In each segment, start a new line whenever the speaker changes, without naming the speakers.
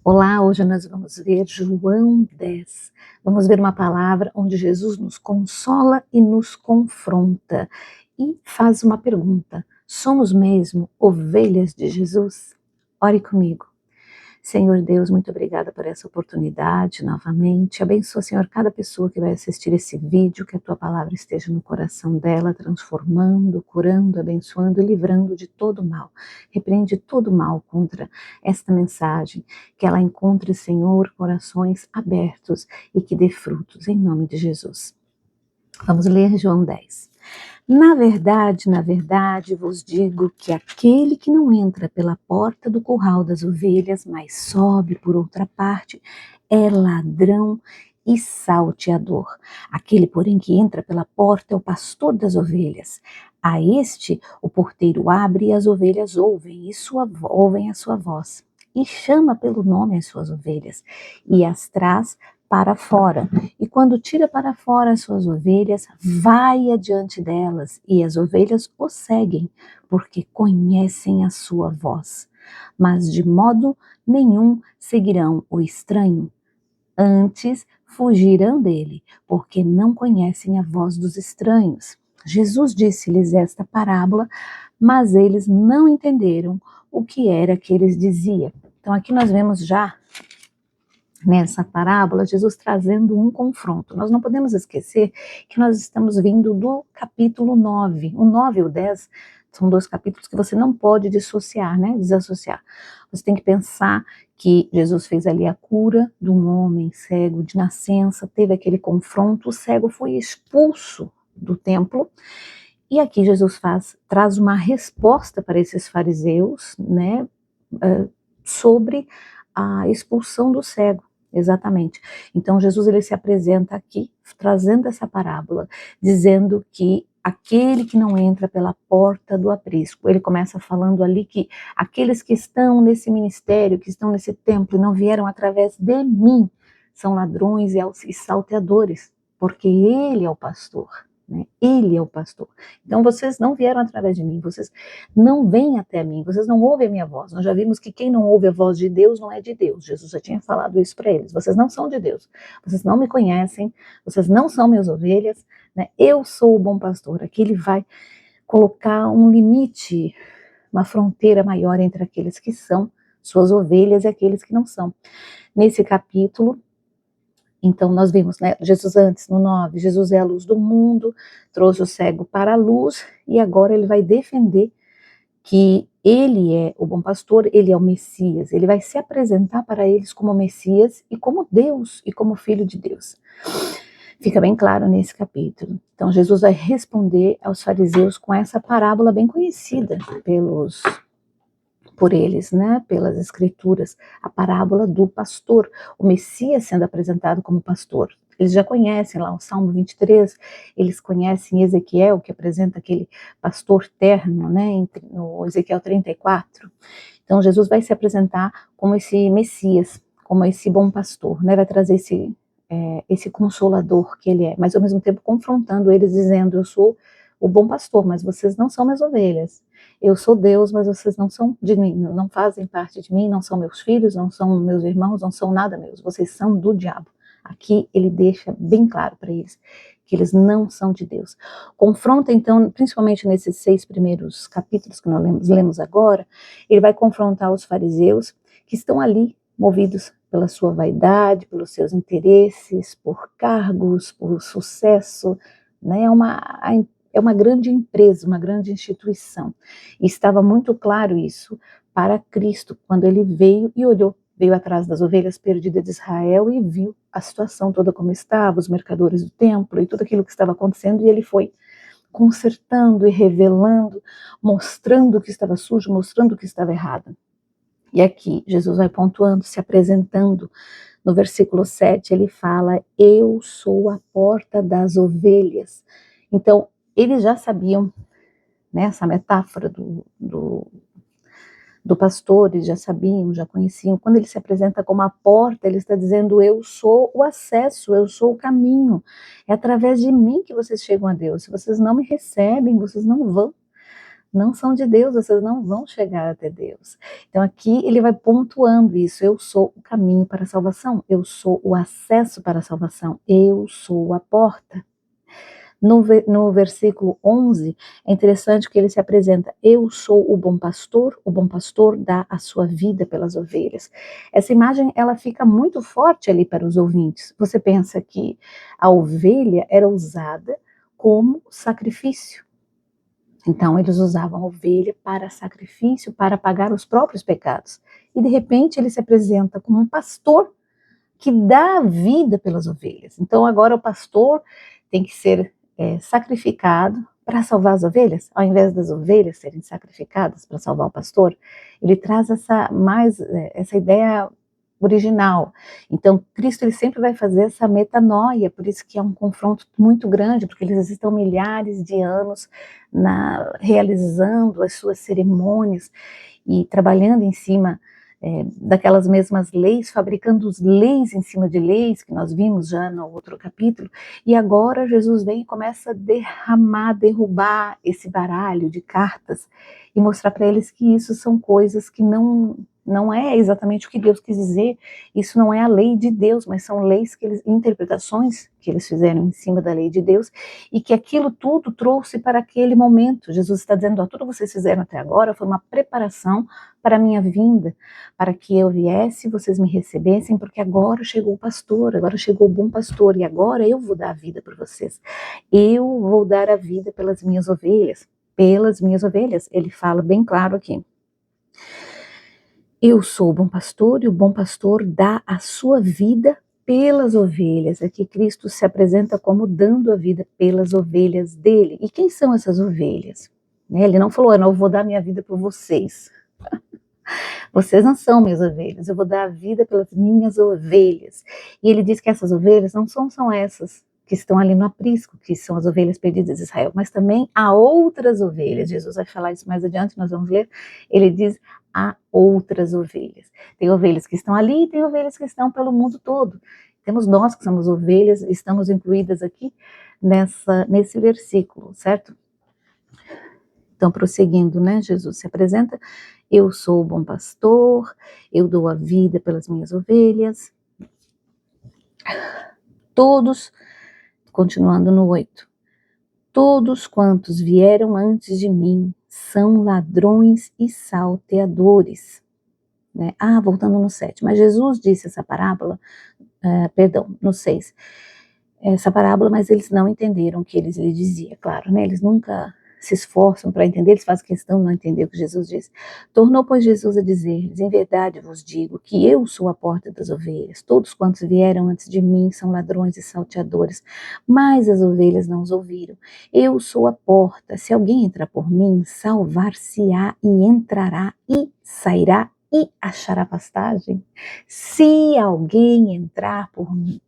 Olá, hoje nós vamos ver João 10. Vamos ver uma palavra onde Jesus nos consola e nos confronta e faz uma pergunta: somos mesmo ovelhas de Jesus? Ore comigo. Senhor Deus, muito obrigada por essa oportunidade novamente. Abençoa, Senhor, cada pessoa que vai assistir esse vídeo, que a tua palavra esteja no coração dela, transformando, curando, abençoando e livrando de todo mal. Repreende todo mal contra esta mensagem, que ela encontre, Senhor, corações abertos e que dê frutos, em nome de Jesus. Vamos ler João 10. Na verdade, vos digo que aquele que não entra pela porta do curral das ovelhas, mas sobe por outra parte, é ladrão e salteador. Aquele, porém, que entra pela porta é o pastor das ovelhas. A este o porteiro abre e as ovelhas ouvem a sua voz. E chama pelo nome as suas ovelhas e as traz para fora. E quando tira para fora as suas ovelhas, vai adiante delas, e as ovelhas o seguem, porque conhecem a sua voz. Mas de modo nenhum seguirão o estranho. Antes fugirão dele, porque não conhecem a voz dos estranhos. Jesus disse-lhes esta parábola, mas eles não entenderam o que era que eles diziam. Então aqui nós vemos já nessa parábola, Jesus trazendo um confronto. Nós não podemos esquecer que nós estamos vindo do capítulo 9. O 9 e o 10 são dois capítulos que você não pode dissociar, né? Desassociar. Você tem que pensar que Jesus fez ali a cura de um homem cego de nascença, teve aquele confronto, o cego foi expulso do templo, e aqui Jesus traz uma resposta para esses fariseus, né? Sobre a expulsão do cego. Exatamente. Então Jesus ele se apresenta aqui trazendo essa parábola, dizendo que aquele que não entra pela porta do aprisco, ele começa falando ali que aqueles que estão nesse ministério, que estão nesse templo e não vieram através de mim, são ladrões e salteadores, porque ele é o pastor, né? Ele é o pastor. Então vocês não vieram através de mim, vocês não vêm até mim, vocês não ouvem a minha voz. Nós já vimos que quem não ouve a voz de Deus não é de Deus. Jesus já tinha falado isso para eles. Vocês não são de Deus, vocês não me conhecem, vocês não são minhas ovelhas, né? Eu sou o bom pastor. Aqui ele vai colocar um limite, uma fronteira maior entre aqueles que são suas ovelhas e aqueles que não são. Nesse capítulo, então nós vimos, né, Jesus antes, no 9, Jesus é a luz do mundo, trouxe o cego para a luz, e agora ele vai defender que ele é o bom pastor, ele é o Messias, ele vai se apresentar para eles como Messias e como Deus e como Filho de Deus. Fica bem claro nesse capítulo. Então Jesus vai responder aos fariseus com essa parábola bem conhecida por eles, né, pelas escrituras, a parábola do pastor, o Messias sendo apresentado como pastor. Eles já conhecem lá o Salmo 23, eles conhecem Ezequiel, que apresenta aquele pastor terno, né, no Ezequiel 34. Então Jesus vai se apresentar como esse Messias, como esse bom pastor, né, vai trazer esse consolador que ele é, mas ao mesmo tempo confrontando eles, dizendo: eu sou o bom pastor, mas vocês não são minhas ovelhas. Eu sou Deus, mas vocês não são de mim, não fazem parte de mim, não são meus filhos, não são meus irmãos, não são nada meus, vocês são do diabo. Aqui ele deixa bem claro para eles que eles não são de Deus. Confronta então, principalmente nesses 6 primeiros capítulos que nós lemos agora, ele vai confrontar os fariseus que estão ali movidos pela sua vaidade, pelos seus interesses, por cargos, por sucesso, né? É uma grande empresa, uma grande instituição. E estava muito claro isso para Cristo, quando ele veio e olhou, veio atrás das ovelhas perdidas de Israel e viu a situação toda como estava, os mercadores do templo e tudo aquilo que estava acontecendo, e ele foi consertando e revelando, mostrando o que estava sujo, mostrando o que estava errado. E aqui Jesus vai pontuando, se apresentando. No versículo 7 ele fala: eu sou a porta das ovelhas. Então eles já sabiam, né, essa metáfora do pastor, eles já sabiam, já conheciam. Quando ele se apresenta como a porta, ele está dizendo: eu sou o acesso, eu sou o caminho. É através de mim que vocês chegam a Deus. Se vocês não me recebem, vocês não vão. não são de Deus, vocês não vão chegar até Deus. Então aqui ele vai pontuando isso, eu sou o caminho para a salvação, eu sou o acesso para a salvação, eu sou a porta. No versículo 11, é interessante que ele se apresenta, eu sou o bom pastor dá a sua vida pelas ovelhas. Essa imagem, ela fica muito forte ali para os ouvintes. Você pensa que a ovelha era usada como sacrifício. Então, eles usavam a ovelha para sacrifício, para pagar os próprios pecados. E, de repente, ele se apresenta como um pastor que dá a vida pelas ovelhas. Então, agora o pastor tem que ser sacrificado para salvar as ovelhas, ao invés das ovelhas serem sacrificadas para salvar o pastor. Ele traz essa ideia original. Então, Cristo ele sempre vai fazer essa metanoia, por isso que é um confronto muito grande, porque eles estão milhares de anos realizando as suas cerimônias e trabalhando em cima daquelas mesmas leis, fabricando leis em cima de leis, que nós vimos já no outro capítulo, e agora Jesus vem e começa a derrubar esse baralho de cartas e mostrar para eles que isso são coisas que não é exatamente o que Deus quis dizer, isso não é a lei de Deus, mas são leis interpretações que eles fizeram em cima da lei de Deus, e que aquilo tudo trouxe para aquele momento. Jesus está dizendo, tudo que vocês fizeram até agora foi uma preparação para a minha vinda, para que eu viesse, vocês me recebessem, porque agora chegou o pastor, agora chegou o bom pastor, e agora eu vou dar a vida por vocês. Eu vou dar a vida pelas minhas ovelhas. Pelas minhas ovelhas, ele fala bem claro aqui. Eu sou o bom pastor e o bom pastor dá a sua vida pelas ovelhas. Aqui Cristo se apresenta como dando a vida pelas ovelhas dele. E quem são essas ovelhas? Ele não falou, eu vou dar minha vida por vocês. Vocês não são minhas ovelhas, eu vou dar a vida pelas minhas ovelhas. E ele diz que essas ovelhas não são essas que estão ali no aprisco, que são as ovelhas perdidas de Israel, mas também há outras ovelhas. Jesus vai falar isso mais adiante, nós vamos ler. Ele diz, há outras ovelhas. Tem ovelhas que estão ali e tem ovelhas que estão pelo mundo todo. Temos nós que somos ovelhas, estamos incluídas aqui nesse versículo, certo? Então, prosseguindo, Jesus se apresenta, eu sou o bom pastor, eu dou a vida pelas minhas ovelhas. Todos, continuando no 8, todos quantos vieram antes de mim são ladrões e salteadores. Voltando no 7, mas Jesus disse essa parábola, no 6, essa parábola, mas eles não entenderam o que ele dizia, claro, eles nunca se esforçam para entender, eles fazem questão de não entender o que Jesus disse. Tornou, pois, Jesus a dizer-lhes, em verdade vos digo que eu sou a porta das ovelhas, todos quantos vieram antes de mim são ladrões e salteadores, mas as ovelhas não os ouviram. Eu sou a porta, se alguém entrar por mim, salvar-se-á e entrará e sairá e achará pastagem. Se alguém entrar por mim,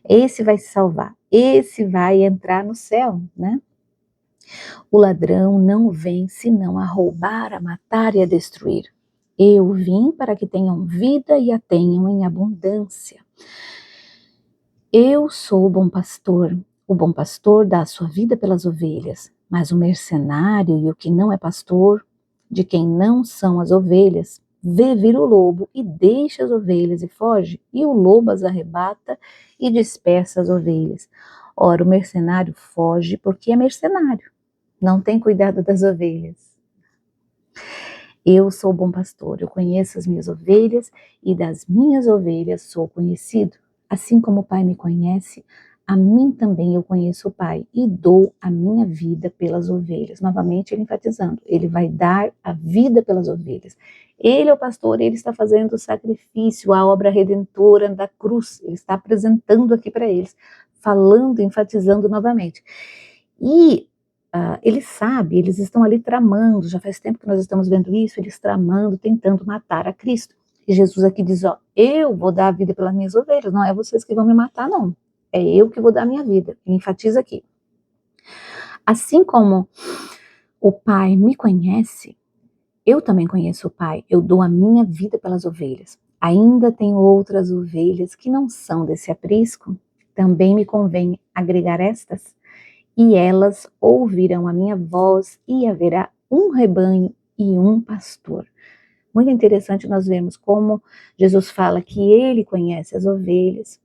esse vai se salvar, esse vai entrar no céu, O ladrão não vem senão a roubar, a matar e a destruir. Eu vim para que tenham vida e a tenham em abundância. Eu sou o bom pastor dá a sua vida pelas ovelhas, mas o mercenário e o que não é pastor, de quem não são as ovelhas, vê vir o lobo e deixa as ovelhas e foge, e o lobo as arrebata e dispersa as ovelhas. Ora, o mercenário foge porque é mercenário, não tem cuidado das ovelhas. Eu sou o bom pastor, eu conheço as minhas ovelhas e das minhas ovelhas sou conhecido. Assim como o Pai me conhece, a mim também eu conheço o Pai e dou a minha vida pelas ovelhas. Novamente ele enfatizando, ele vai dar a vida pelas ovelhas. Ele é o pastor, ele está fazendo o sacrifício, a obra redentora da cruz, ele está apresentando aqui para eles, falando, enfatizando novamente. E ele sabe, eles estão ali tramando, já faz tempo que nós estamos vendo isso, eles tramando, tentando matar a Cristo. E Jesus aqui diz, eu vou dar a vida pelas minhas ovelhas, não é vocês que vão me matar, não. É eu que vou dar a minha vida. Ele enfatiza aqui. Assim como o Pai me conhece, eu também conheço o Pai, eu dou a minha vida pelas ovelhas. Ainda tenho outras ovelhas que não são desse aprisco, também me convém agregar estas, e elas ouvirão a minha voz, e haverá um rebanho e um pastor. Muito interessante nós vemos como Jesus fala que ele conhece as ovelhas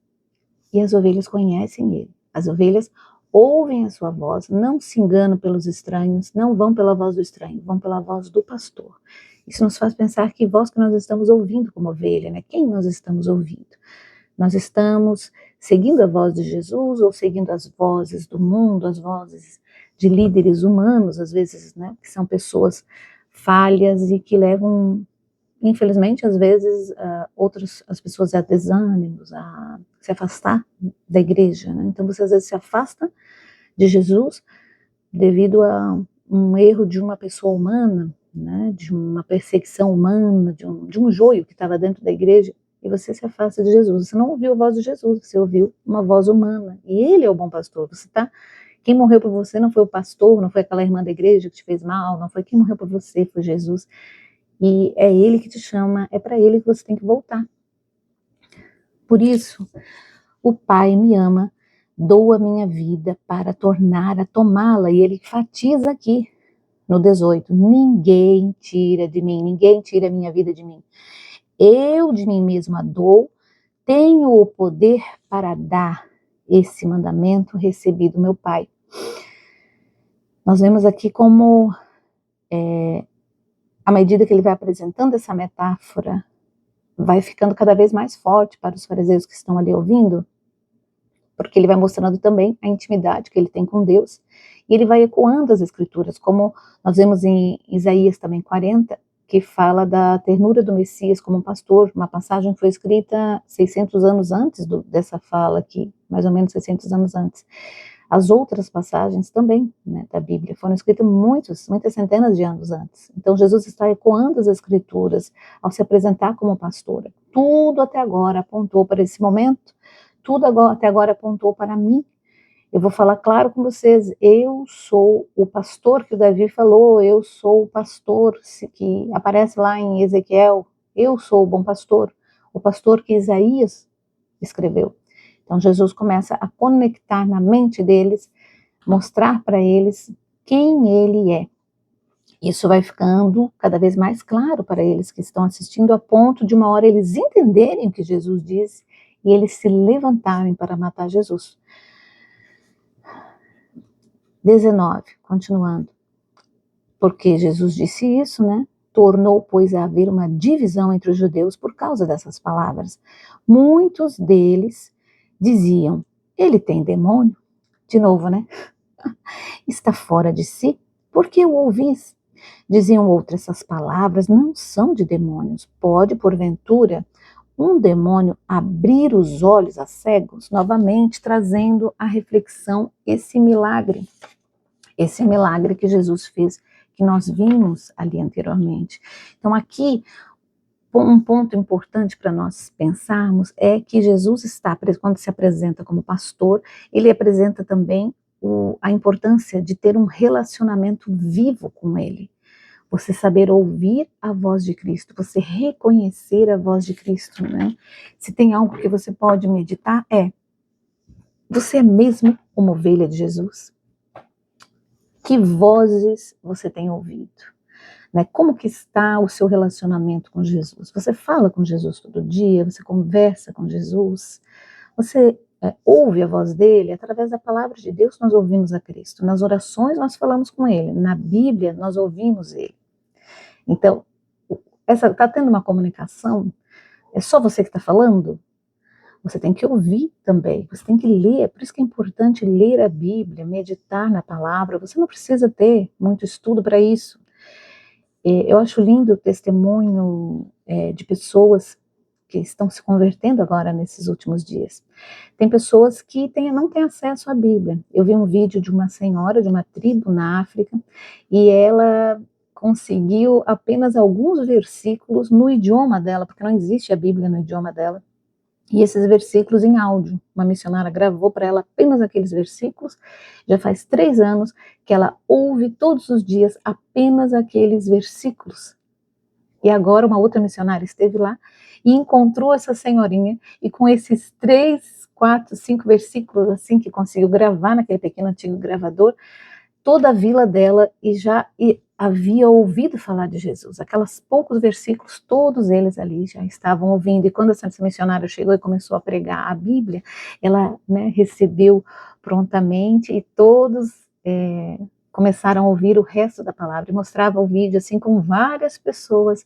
e as ovelhas conhecem ele. As ovelhas ouvem a sua voz, não se enganam pelos estranhos, não vão pela voz do estranho, vão pela voz do pastor. Isso nos faz pensar que voz que nós estamos ouvindo como ovelha, né? Quem nós estamos ouvindo? Nós estamos seguindo a voz de Jesus ou seguindo as vozes do mundo, as vozes de líderes humanos, às vezes, né? Que são pessoas falhas e que levam, infelizmente, às vezes, as pessoas a desânimos, a se afastar da igreja, né? Então você às vezes se afasta de Jesus devido a um erro de uma pessoa humana, né? De uma perseguição humana, de um joio que estava dentro da igreja, e você se afasta de Jesus. Você não ouviu a voz de Jesus, você ouviu uma voz humana, e ele é o bom pastor. Quem morreu por você não foi o pastor, não foi aquela irmã da igreja que te fez mal, não foi quem morreu por você, foi Jesus. E é ele que te chama, é para ele que você tem que voltar. Por isso, o Pai me ama, dou a minha vida para tornar a tomá-la. E ele enfatiza aqui no 18, ninguém tira de mim, ninguém tira a minha vida de mim. Eu de mim mesma dou, tenho o poder para dar esse mandamento recebido do meu Pai. Nós vemos aqui como, à medida que ele vai apresentando essa metáfora, vai ficando cada vez mais forte para os fariseus que estão ali ouvindo, porque ele vai mostrando também a intimidade que ele tem com Deus, e ele vai ecoando as escrituras, como nós vemos em Isaías também 40, que fala da ternura do Messias como um pastor, uma passagem que foi escrita 600 anos antes dessa fala aqui, mais ou menos 600 anos antes. As outras passagens também, né, da Bíblia foram escritas muitas centenas de anos antes. Então Jesus está ecoando as escrituras ao se apresentar como pastora. Tudo até agora apontou para esse momento, até agora apontou para mim. Eu vou falar claro com vocês, eu sou o pastor que o Davi falou, eu sou o pastor que aparece lá em Ezequiel, eu sou o bom pastor, o pastor que Isaías escreveu. Então Jesus começa a conectar na mente deles, mostrar para eles quem ele é. Isso vai ficando cada vez mais claro para eles que estão assistindo, a ponto de uma hora eles entenderem o que Jesus disse e eles se levantarem para matar Jesus. 19, continuando. Porque Jesus disse isso, né? Tornou, pois, a haver uma divisão entre os judeus por causa dessas palavras. Muitos deles diziam, ele tem demônio. De novo, né? Está fora de si? Por que o ouvis? Diziam outras, essas palavras não são de demônios. Pode, porventura, um demônio abrir os olhos a cegos? Novamente trazendo à reflexão esse milagre que Jesus fez, que nós vimos ali anteriormente. Então aqui, um ponto importante para nós pensarmos é que Jesus está, quando se apresenta como pastor, ele apresenta também a importância de ter um relacionamento vivo com ele. Você saber ouvir a voz de Cristo, você reconhecer a voz de Cristo, né? Se tem algo que você pode meditar, você é mesmo uma ovelha de Jesus? Que vozes você tem ouvido? Né? Como que está o seu relacionamento com Jesus? Você fala com Jesus todo dia? Você conversa com Jesus? Você ouve a voz dele? Através da palavra de Deus nós ouvimos a Cristo. Nas orações nós falamos com ele. Na Bíblia nós ouvimos ele. Então, está tendo uma comunicação? É só você que está falando? Você tem que ouvir também, você tem que ler, por isso que é importante ler a Bíblia, meditar na palavra, você não precisa ter muito estudo para isso. Eu acho lindo o testemunho de pessoas que estão se convertendo agora nesses últimos dias. Tem pessoas que não têm acesso à Bíblia. Eu vi um vídeo de uma senhora de uma tribo na África e ela conseguiu apenas alguns versículos no idioma dela, porque não existe a Bíblia no idioma dela. E esses versículos em áudio, uma missionária gravou para ela apenas aqueles versículos, já faz 3 anos que ela ouve todos os dias apenas aqueles versículos. E agora uma outra missionária esteve lá e encontrou essa senhorinha, e com esses 3, 4, 5 versículos assim que conseguiu gravar naquele pequeno antigo gravador, toda a vila dela havia ouvido falar de Jesus. Aqueles poucos versículos, todos eles ali já estavam ouvindo. E quando essa missionária chegou e começou a pregar a Bíblia, ela, né, recebeu prontamente e todos começaram a ouvir o resto da palavra. E mostrava o vídeo assim com várias pessoas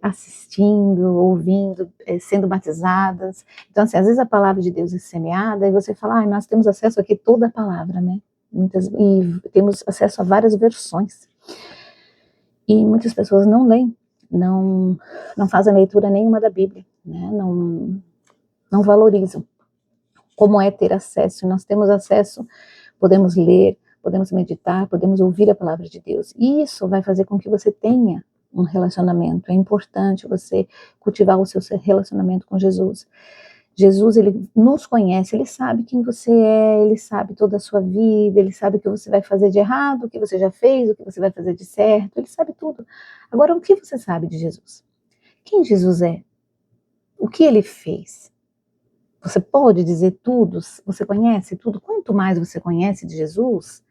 assistindo, ouvindo, sendo batizadas. Então, assim, às vezes a palavra de Deus é semeada e você fala, nós temos acesso aqui a toda a palavra, né? E temos acesso a várias versões. E muitas pessoas não leem, não fazem leitura nenhuma da Bíblia, né? Não valorizam como é ter acesso. E nós temos acesso, podemos ler, podemos meditar, podemos ouvir a palavra de Deus. E isso vai fazer com que você tenha um relacionamento. É importante você cultivar o seu relacionamento com Jesus. Jesus, ele nos conhece, ele sabe quem você é, ele sabe toda a sua vida, ele sabe o que você vai fazer de errado, o que você já fez, o que você vai fazer de certo, ele sabe tudo. Agora, o que você sabe de Jesus? Quem Jesus é? O que ele fez? Você pode dizer tudo? Você conhece tudo? Quanto mais você conhece de Jesus,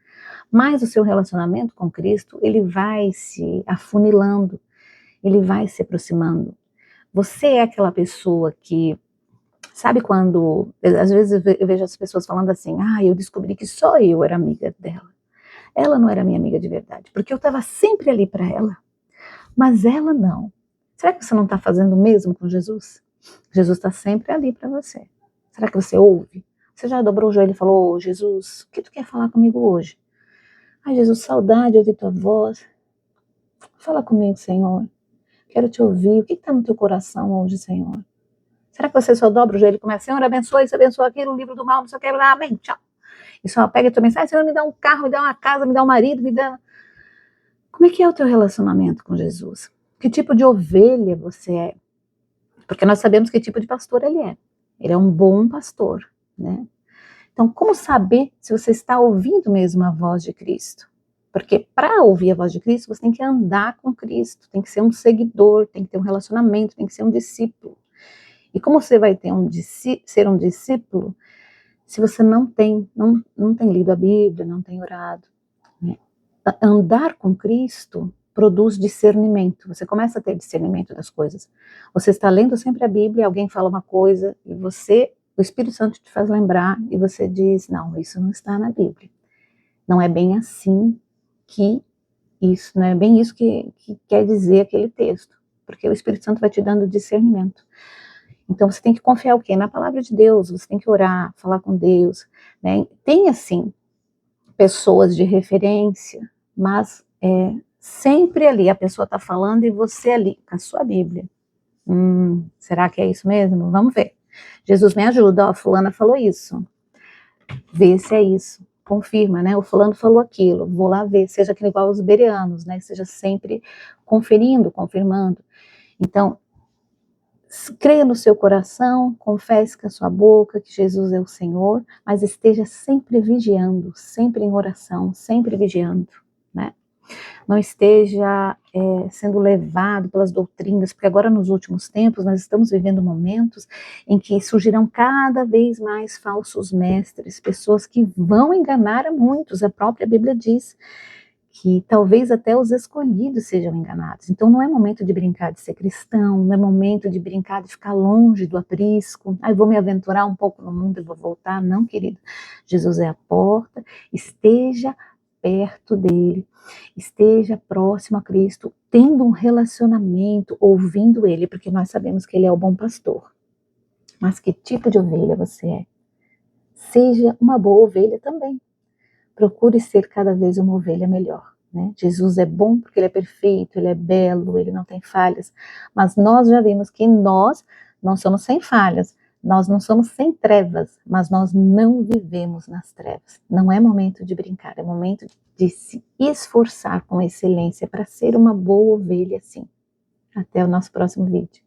mais o seu relacionamento com Cristo, ele vai se afunilando, ele vai se aproximando. Você é aquela pessoa que, sabe quando, às vezes eu vejo as pessoas falando assim, eu descobri que só eu era amiga dela. Ela não era minha amiga de verdade, porque eu estava sempre ali para ela, mas ela não. Será que você não está fazendo o mesmo com Jesus? Jesus está sempre ali para você. Será que você ouve? Você já dobrou o joelho e falou, Jesus, o que tu quer falar comigo hoje? Jesus, saudade de ouvir tua voz. Fala comigo, Senhor. Quero te ouvir. O que está no teu coração hoje, Senhor? Será que você só dobra o joelho e começa, Senhor, abençoe isso, abençoa aquilo, o livro do mal, não sei o que, amém, tchau. E só pega a tua mensagem, Senhor, me dá um carro, me dá uma casa, me dá um marido, me dá... Como é que é o teu relacionamento com Jesus? Que tipo de ovelha você é? Porque nós sabemos que tipo de pastor ele é. Ele é um bom pastor, né? Então, como saber se você está ouvindo mesmo a voz de Cristo? Porque para ouvir a voz de Cristo, você tem que andar com Cristo, tem que ser um seguidor, tem que ter um relacionamento, tem que ser um discípulo. E como você vai ter ser um discípulo se você não tem lido a Bíblia, não tem orado? Né? Andar com Cristo produz discernimento. Você começa a ter discernimento das coisas. Você está lendo sempre a Bíblia, alguém fala uma coisa e o Espírito Santo te faz lembrar e você diz, não, isso não está na Bíblia. Não é bem assim que isso, não é bem isso que quer dizer aquele texto, porque o Espírito Santo vai te dando discernimento. Então você tem que confiar o quê? Na palavra de Deus, você tem que orar, falar com Deus, né? Tem assim, pessoas de referência, mas sempre ali, a pessoa está falando e você ali, com a sua Bíblia. Será que é isso mesmo? Vamos ver. Jesus me ajuda, fulana falou isso. Vê se é isso. Confirma, né? O fulano falou aquilo, vou lá ver, seja que igual os bereanos, né? Seja sempre conferindo, confirmando. Então, creia no seu coração, confesse com a sua boca que Jesus é o Senhor, mas esteja sempre vigiando, sempre em oração, sempre vigiando, né? Não esteja sendo levado pelas doutrinas, porque agora nos últimos tempos nós estamos vivendo momentos em que surgirão cada vez mais falsos mestres, pessoas que vão enganar a muitos. A própria Bíblia diz que talvez até os escolhidos sejam enganados. Então não é momento de brincar de ser cristão, não é momento de brincar de ficar longe do aprisco, vou me aventurar um pouco no mundo e vou voltar. Não, querido, Jesus é a porta, esteja perto dele, esteja próximo a Cristo, tendo um relacionamento, ouvindo ele, porque nós sabemos que ele é o bom pastor. Mas que tipo de ovelha você é? Seja uma boa ovelha também. Procure ser cada vez uma ovelha melhor, né? Jesus é bom porque ele é perfeito, ele é belo, ele não tem falhas, mas nós já vimos que nós não somos sem falhas, nós não somos sem trevas, mas nós não vivemos nas trevas. Não é momento de brincar, é momento de se esforçar com excelência para ser uma boa ovelha, sim. Até o nosso próximo vídeo.